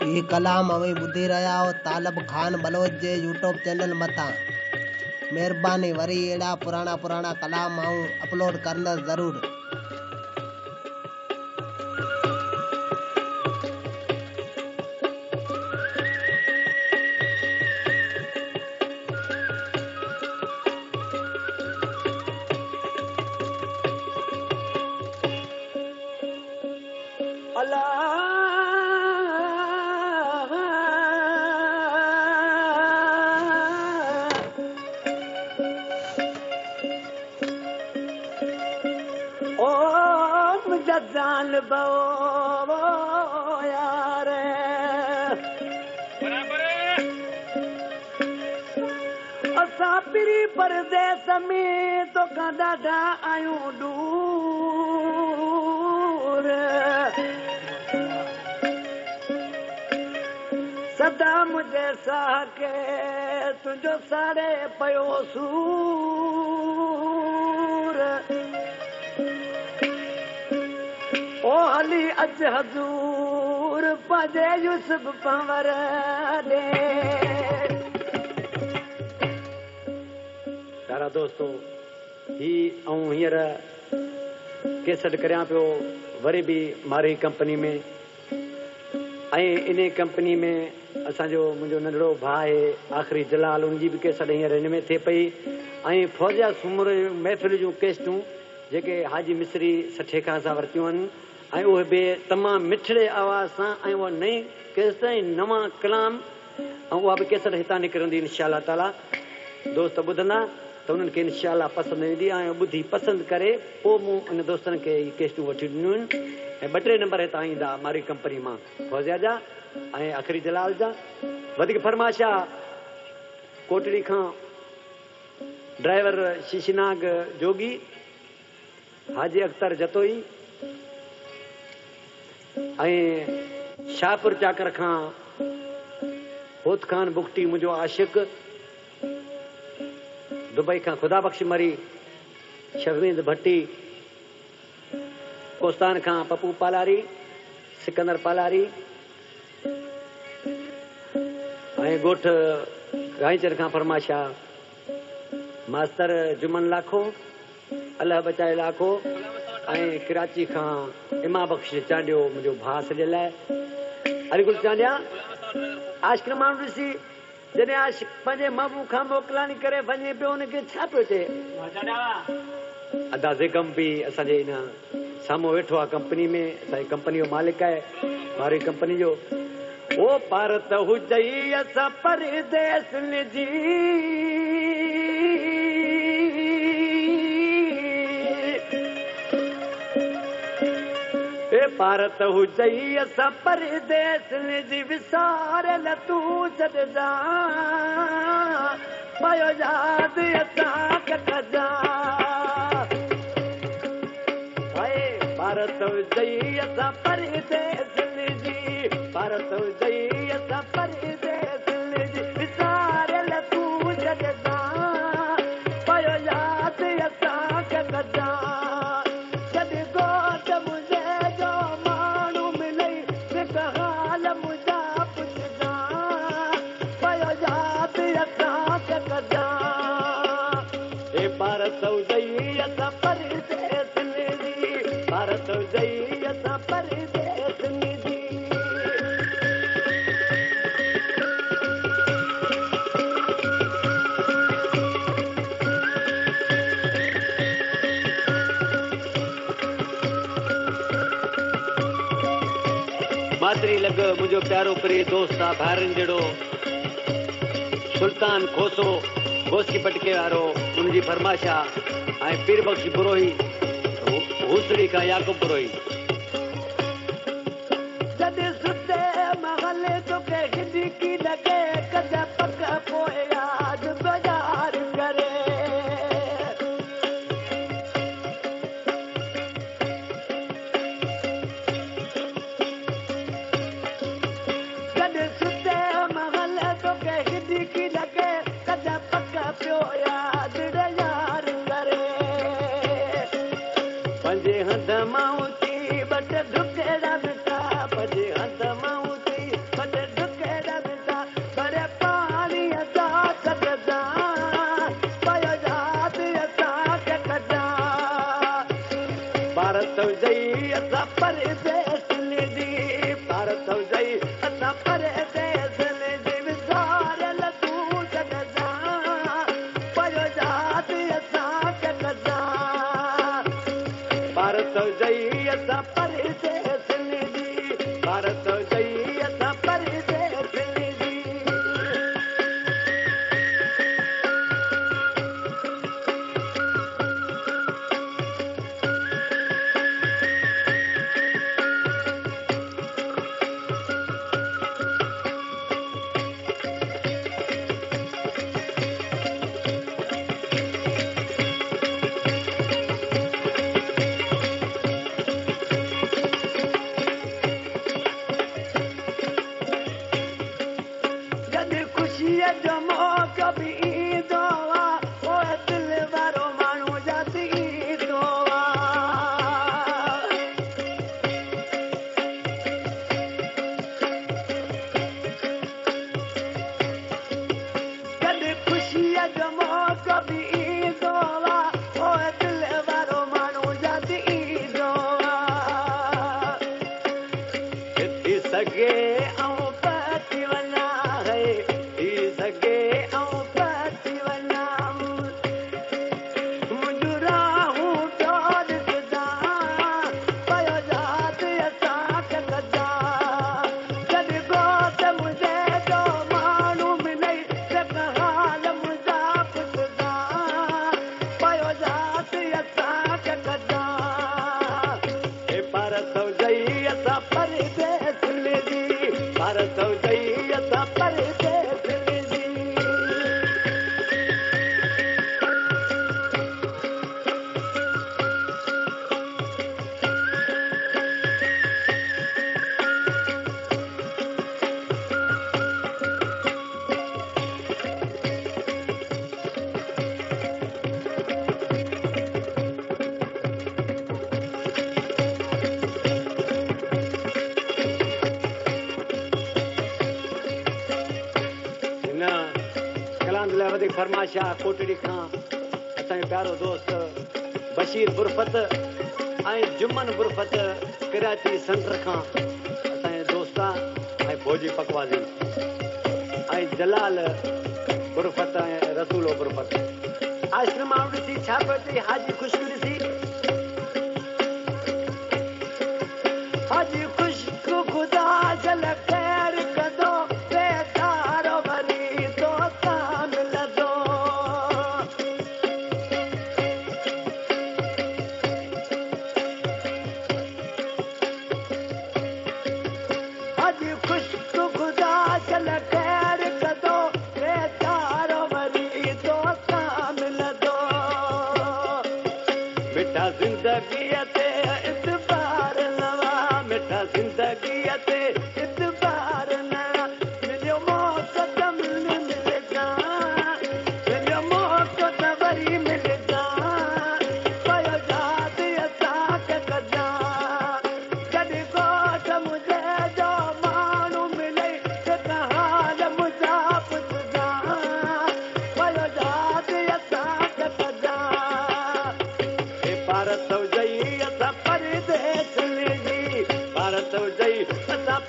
ये कलाम अवी ॿुधी रहिया हो तालब खान बलोच जे यूट्यूब चैनल मथां। महिरबानी वरी अहिड़ा पुराणा कलाम आऊं अपलोड कंदसि ज़रूर। जान बो यार असां पिरी परदेस में तो ॾाढा आहियूं दूर सदा मुंहिंजे साह के तुंहिंजो साड़े पियो सूर ओ हली अच हज़ूर पंहिंजे यूसुफ पंवर ॾे। प्यारा दोस्तो ही ऐं हींअर केसट करियां पियो वरी बि मारी कंपनी में ऐं इन कंपनी में असांजो मुंहिंजो नंढड़ो भाउ आहे आख़िरी जलाल उनजी बि केसट हींअर हिन में थिए पई ऐं फौजिया सूमर महफ़िल जूं केसटूं जेके हाजी मिस्री सठे खां असां वरितियूं आहिनि ऐं उहे बि तमामु मिठड़े आवाज़ सां ऐं उहा नई केसट ऐं नवां कलाम ऐं उहा बि केसट हितां निकिरंदी इनशा ताला। दोस्त ॿुधंदा त उन्हनि खे इनशा पसंदि ईंदी ऐं ॿुधी पसंदि करे पोइ मूं उन दोस्तनि खे इहे केसटूं वठी ॾिनियूं आहिनि ऐं 2-3 नंबर हितां ईंदा मारी कंपनी मां फौजिया जा ऐं आख़िरी जलाल जा। वधीक फरमाइश आहे कोटड़ी खां ड्राइवर शीशनाग जोगी हाजी अख्तर जतोई ऐं शाहपुर चाकर खां होत खान बुख्ती मुंहिंजो आशिक़ दुबई खां ख़ुदा बख़्श मरी शर्मींद भट्टी कोस्तान खां पप्पू पालारी सिकंदर पालारी ऐं ॻोठ गांईचर खां फरमाइश आहे मास्तर जुमन लाखो अलाह बचाए लाखो ऐं कराची खां इमा बख़्श चांडियो मुंहिंजो भाउ सॼे लाइ अरिगुल चांडिया आशिक़ माण्हू ॾिसी जॾहिं आशिक़ पंहिंजे महबूब खां मोकलाणी करे वञे पियो हुनखे छा पियो चए अदा ज़ेगम बि असांजे हिन साम्हूं वेठो आहे कंपनी में असांजी कंपनी जो मालिक आहे वारी कंपनी जो ओ भारत हुजई असां परदेस जी भारत हुजई असां परदेस जी विसारल तूं छॾजा पयो यादि असां कटजा भारत हुजई असां परदेस जी भारत हुजई असां परदेस जी विसारल तूं छॾजा पयो यादि असां कटजा भारत हुजई असां परदेस जी भारत हुजई असां परदेस जी मातरी लॻ मुंहिंजो प्यारो प्रिय दोस्त आहे भाइरनि जहिड़ो सुल्तान खोसो गोस्की पटके वारो उनजी फरमाइश आहे ऐं पीर बख़्श पुरोही हुसड़ी खां याकूब पुरोही जॾहिं सुते महल तोखे हिजकी लॻे कॾहिं पक पोइ यादि गुज़ार करे जॾहिं सुते महल तोखे हिजकी लॻे कॾहिं पक पियो यादि यार करे पंजे हंध मां उथी बट ढुकेड़ा मिठा पंजे हंध मां उथी बट हुजई असां परदेस जी, भारत हुजई असां परदेस जी, विसारियल तूं जगजां, पयो यादि असांखे कजां। भारत हुजई असां परदेस जी, भारत हुजई असां परदेस जी। जॾहिं ख़ुशीअ जो मौक़ो बि ईंदो आहे, पोइ दिलि वारो माण्हू यादि ईंदो आहे। जॾहिं ख़ुशीअ जो मौक़ो बि ईंदो आहे, पोइ दिलि वारो माण्हू यादि ईंदो आहे। थी सघे ऐं बची वञा है, थी सघे ऐं बची वञा, मुंहिंजूं राहूं पियो ॾिसजां, पयो यादि असांखे कजां। जॾहिं घोट मुंहिंजे जो माण्हू मिलई, जॻ हाल मुंहिंजा पुछजां, पयो यादि असांखे कजां। हे भारत हुजई असां परदेस जी, भारत हुजई असां परदेस जी। हिन कलाम जे लाइ वधीक फरमाइश आहे कोटड़ी खां असांजो प्यारो दोस्त बशीर बुरफत ऐं जुमन बुरफत कराची सेंटर खां असांजे दोस्त ऐं भोजी पकवाज़ी ऐं जलाल बुरफत ऐं रसूलो बुरफत। आश्रम माण्हू ॾिसी छा पियो चई, हाजी ख़ुशबू ॾिसी, हाजी ख़ुशबू ख़ुदा जल ख़ैर कंदो, बेदारो वरी तोसां मिलंदो। हाजी ख़ुशबू ख़ुदा जल ख़ैर कंदो, बेदारो वरी तोसां मिलंदो। मिठा ज़िंदगीअ ते इतबार नवा, मिठा ज़िंदगीअ ते इतबार नवा, मिलियो मौक़ो त मिलजां, मिलियो मौक़ो त वरी मिलजां, पयो यादि असांखे कजां। जॾहिं घोट मुंहिंजे जो माण्हू मिलई, जॻ हाल मुंहिंजा पुछजां, पयो यादि असांखे कजां। हे भारत हुजई असां परदेस जी, भारत हुजई असां